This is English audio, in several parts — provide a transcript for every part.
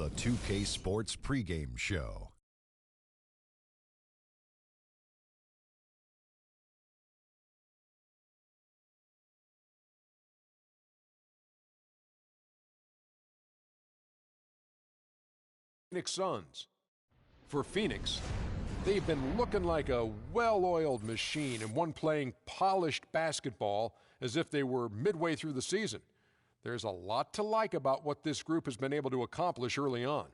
The 2K Sports pregame show. Phoenix Suns. For Phoenix, they've been looking like a well-oiled machine and one playing polished basketball as if they were midway through the season. There's a lot to like about what this group has been able to accomplish early on.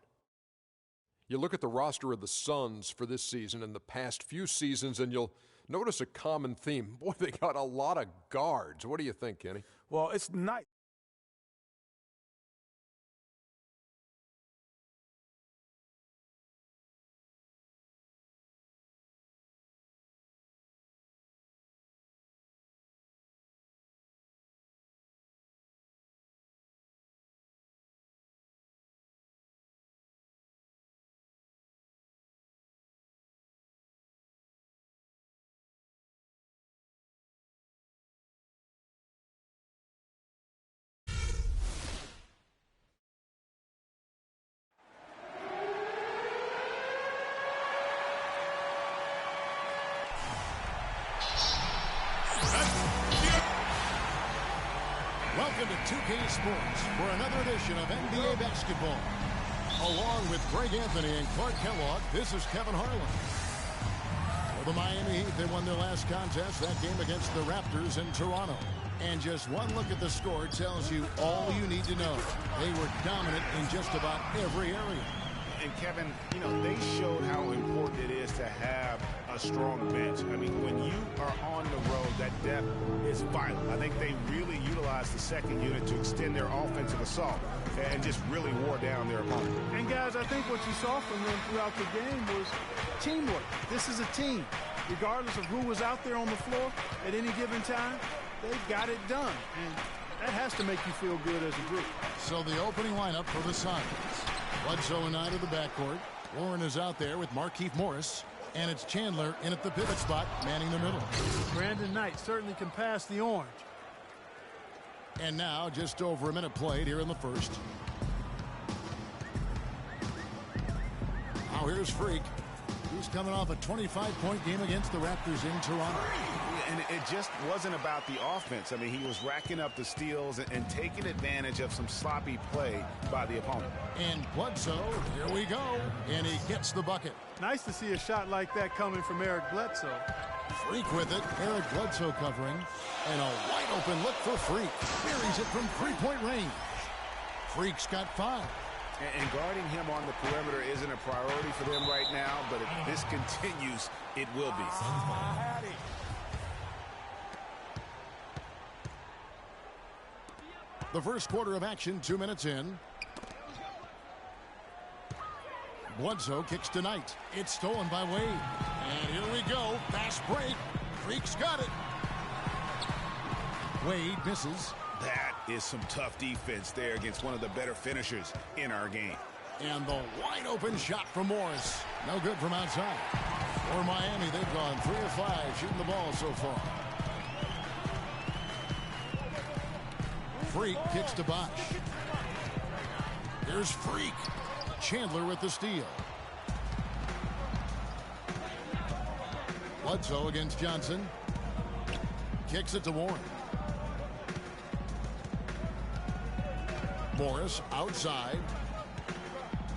You look at the roster of the Suns for this season and the past few seasons, and you'll notice a common theme. Boy, they got a lot of guards. What do you think, Kenny? Well, it's nice. Welcome to 2K Sports for another edition of NBA Basketball. Along with Greg Anthony and Clark Kellogg, this is Kevin Harlan. For the Miami Heat, they won their last contest, that game against the Raptors in Toronto. And just one look at the score tells you all you need to know. They were dominant in just about every area. And Kevin, you know, they showed how important it is to have a strong bench. I mean, when you are on the road, that depth is vital. I think they really utilized the second unit to extend their offensive assault and just really wore down their opponent. And guys, I think what you saw from them throughout the game was teamwork. This is a team. Regardless of who was out there on the floor at any given time, they got it done. And that has to make you feel good as a group. So the opening lineup for the Suns. Bledsoe and Knight of the backcourt. Warren is out there with Markieff Morris. And it's Chandler in at the pivot spot, manning the middle. Brandon Knight certainly can pass the orange. And now just over a minute played here in the first. Now here's Freak. He's coming off a 25-point game against the Raptors in Toronto. And it just wasn't about the offense. I mean, he was racking up the steals and taking advantage of some sloppy play by the opponent. And Bledsoe, here we go. And he gets the bucket. Nice to see a shot like that coming from Eric Bledsoe. Freak with it. Eric Bledsoe covering. And a wide open look for Freak. Buries it from three-point range. Freak's got 5. And guarding him on the perimeter isn't a priority for them right now, but if this continues, it will be. The first quarter of action, 2 minutes in. Bledsoe kicks to Knight. It's stolen by Wade. And here we go. Fast break. Freak's got it. Wade misses. That is some tough defense there against one of the better finishers in our game. And the wide open shot from Morris. No good from outside. For Miami, they've gone 3 of 5 shooting the ball so far. Freak kicks to Bosch. Here's Freak. Chandler with the steal. Bledsoe against Johnson. Kicks it to Warren. Morris outside.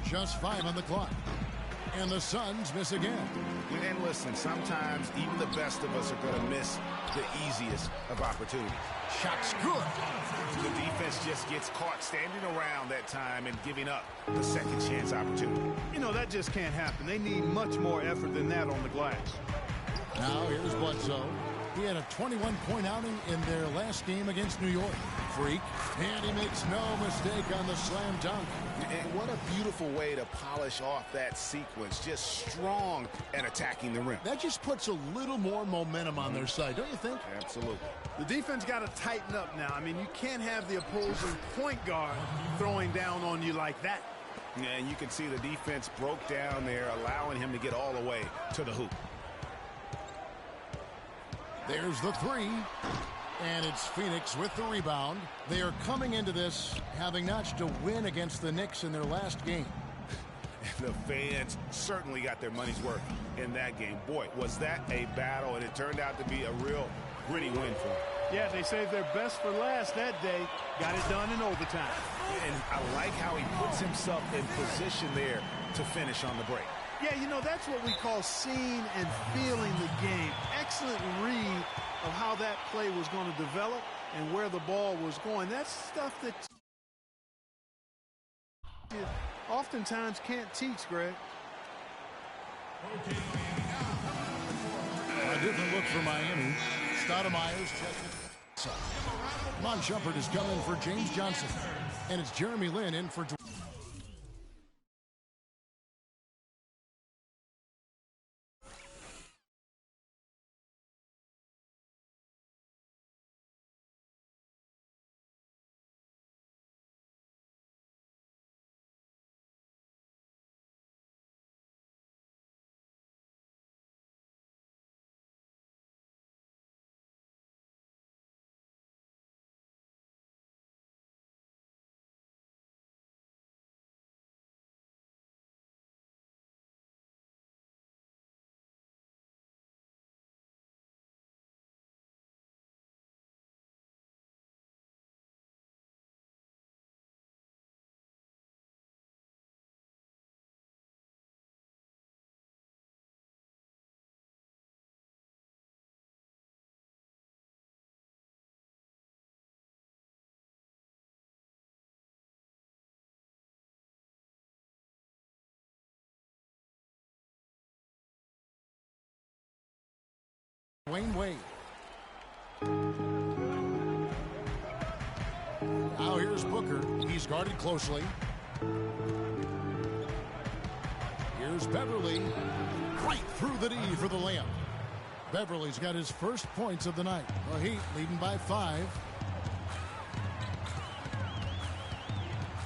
Just 5 on the clock. And the Suns miss again. And listen, sometimes even the best of us are going to miss the easiest of opportunities. Shot's good. The defense just gets caught standing around that time and giving up the second chance opportunity. You know, that just can't happen. They need much more effort than that on the glass. Now here's Bledsoe. He had a 21-point outing in their last game against New York. Freak. And he makes no mistake on the slam dunk. And what a beautiful way to polish off that sequence. Just strong at attacking the rim. That just puts a little more momentum on their side, don't you think? Absolutely. The defense got to tighten up now. I mean, you can't have the opposing point guard throwing down on you like that. And you can see the defense broke down there, allowing him to get all the way to the hoop. There's the 3. And it's Phoenix with the rebound. They are coming into this having notched a win against the Knicks in their last game. The fans certainly got their money's worth in that game. Boy, was that a battle, and it turned out to be a real gritty win for them. Yeah, they saved their best for last that day. Got it done in overtime. And I like how he puts himself in position there to finish on the break. Yeah, you know, that's what we call seeing and feeling the game. Excellent read of how that play was going to develop and where the ball was going. That's stuff that you oftentimes can't teach, Greg. A different look for Miami. Stoudemire's checked. Mon Shumpert is coming for James Johnson. And it's Jeremy Lin in for Dwayne Wade. Now here's Booker. He's guarded closely. Here's Beverly. Right through the D for the layup. Beverly's got his first points of the night. The Heat leading by 5.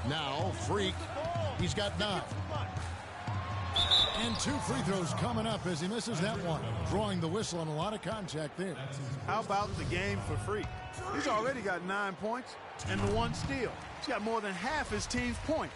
Now Freak. He's got 9. And 2 free throws coming up as he misses that one. Drawing the whistle on a lot of contact there. How about the game for Freak? He's already got 9 points and the 1 steal. He's got more than half his team's points.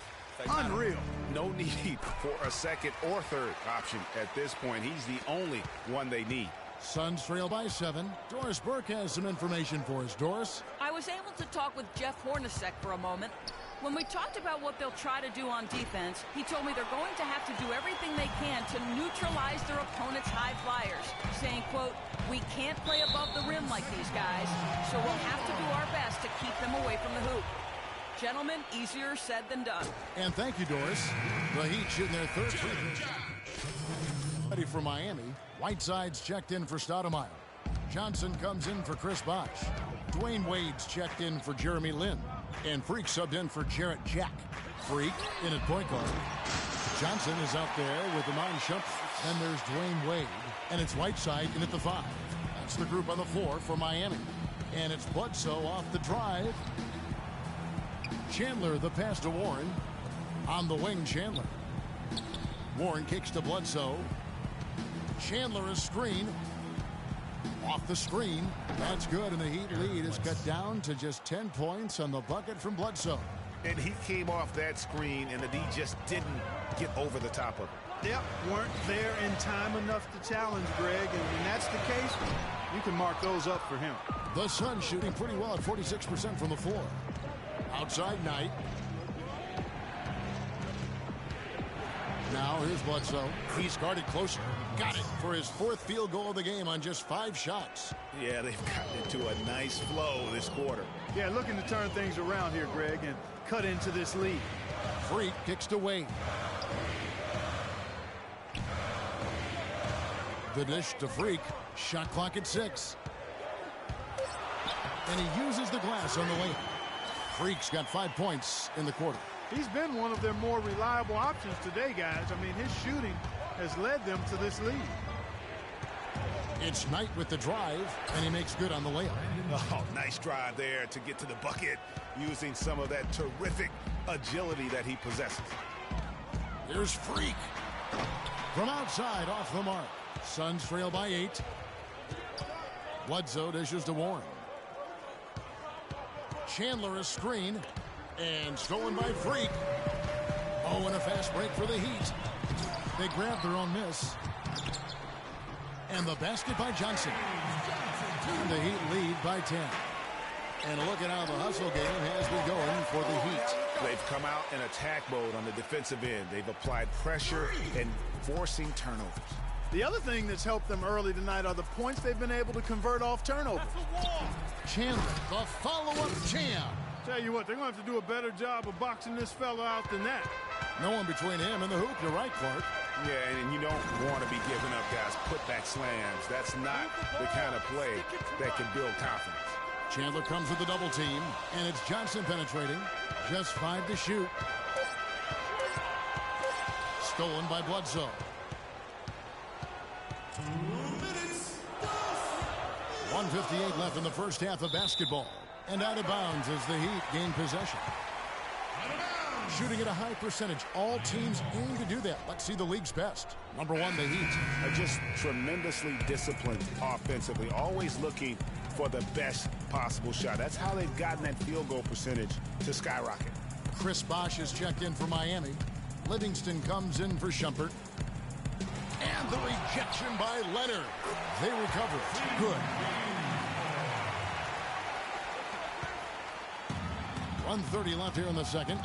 Unreal. No need for a second or third option at this point. He's the only one they need. Suns trail by 7. Doris Burke has some information for us. Doris? I was able to talk with Jeff Hornacek for a moment. When we talked about what they'll try to do on defense, he told me they're going to have to do everything they can to neutralize their opponent's high flyers, saying, quote, "We can't play above the rim like these guys, so we'll have to do our best to keep them away from the hoop." Gentlemen, easier said than done. And thank you, Doris. The Heat shooting their third free throw. Ready for Miami. Whiteside's checked in for Stoudemire. Johnson comes in for Chris Bosh. Dwayne Wade's checked in for Jeremy Lin. And Freak subbed in for Jarrett Jack. Freak in at point guard. Johnson is out there with the Mon Shumpert. Then there's Dwayne Wade. And it's Whiteside in at the 5. That's the group on the floor for Miami. And it's Bledsoe off the drive. Chandler the pass to Warren. On the wing, Chandler. Warren kicks to Bledsoe. Chandler is screen. Off the screen. That's good, and the Heat lead is cut down to just 10 points on the bucket from Bledsoe. And he came off that screen, and the D just didn't get over the top of it. Yep, weren't there in time enough to challenge Greg, and when that's the case, you can mark those up for him. The Suns shooting pretty well at 46% from the floor. Outside Knight. Now here's Bledsoe. He's guarded closer. Got it for his 4th field goal of the game on just 5 shots. Yeah, they've gotten into a nice flow this quarter. Yeah, looking to turn things around here, Greg, and cut into this lead. Freak kicks to Wade. The dish to Freak. Shot clock at 6. And he uses the glass on the layup. Freak's got 5 points in the quarter. He's been one of their more reliable options today, guys. I mean, his shooting has led them to this lead. It's Knight with the drive, and he makes good on the layup. Oh, nice drive there to get to the bucket, using some of that terrific agility that he possesses. Here's Freak. From outside, off the mark. Suns trail by 8. Bledsoe dishes to Warren. Chandler is screened and stolen by Freak. Oh, and a fast break for the Heat. They grab their own miss. And the basket by Johnson. And the Heat lead by 10. And look at how the hustle game has been going for the Heat. They've come out in attack mode on the defensive end. They've applied pressure and forcing turnovers. The other thing that's helped them early tonight are the points they've been able to convert off turnovers. Chandler, the follow-up jam. Tell you what, they're going to have to do a better job of boxing this fella out than that. No one between him and the hoop. You're right, Clark. Yeah, and you don't want to be giving up guys putback slams. That's not the kind of play that can build confidence. Chandler comes with the double team, and it's Johnson penetrating. Just 5 to shoot. Stolen by Bledsoe. 1:58 left in the first half of basketball. And out of bounds as the Heat gain possession. Shooting at a high percentage. All teams aim to do that. Let's see the league's best. Number 1, the Heat. Are just tremendously disciplined offensively. Always looking for the best possible shot. That's how they've gotten that field goal percentage to skyrocket. Chris Bosh is checked in for Miami. Livingston comes in for Shumpert. And the rejection by Leonard. They recover. Good. 1:30 left here in the second.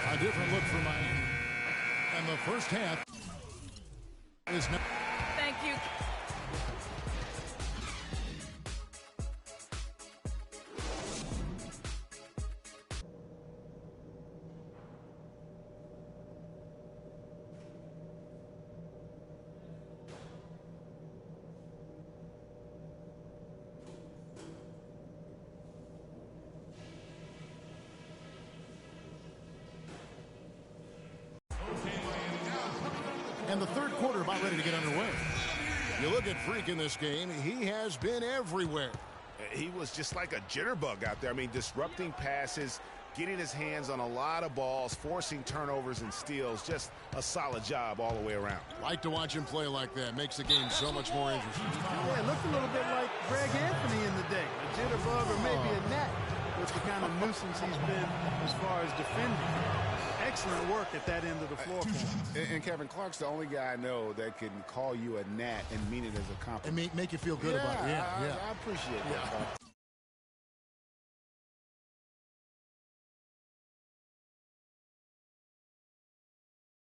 A different look for Miami. And the first half is now. Thank you. And the third quarter about ready to get underway. You look at Freak in this game, he has been everywhere. He was just like a jitterbug out there. I mean, disrupting passes, getting his hands on a lot of balls, forcing turnovers and steals. Just a solid job all the way around. Like to watch him play like that. Makes the game so much more interesting. Yeah, it looked a little bit like Greg Anthony in the day. A jitterbug or maybe a gnat with the kind of nuisance he's been as far as defending. Excellent work at that end of the floor for him. And Kevin Clark's the only guy I know that can call you a gnat and mean it as a compliment. And make you feel good about it. I appreciate that.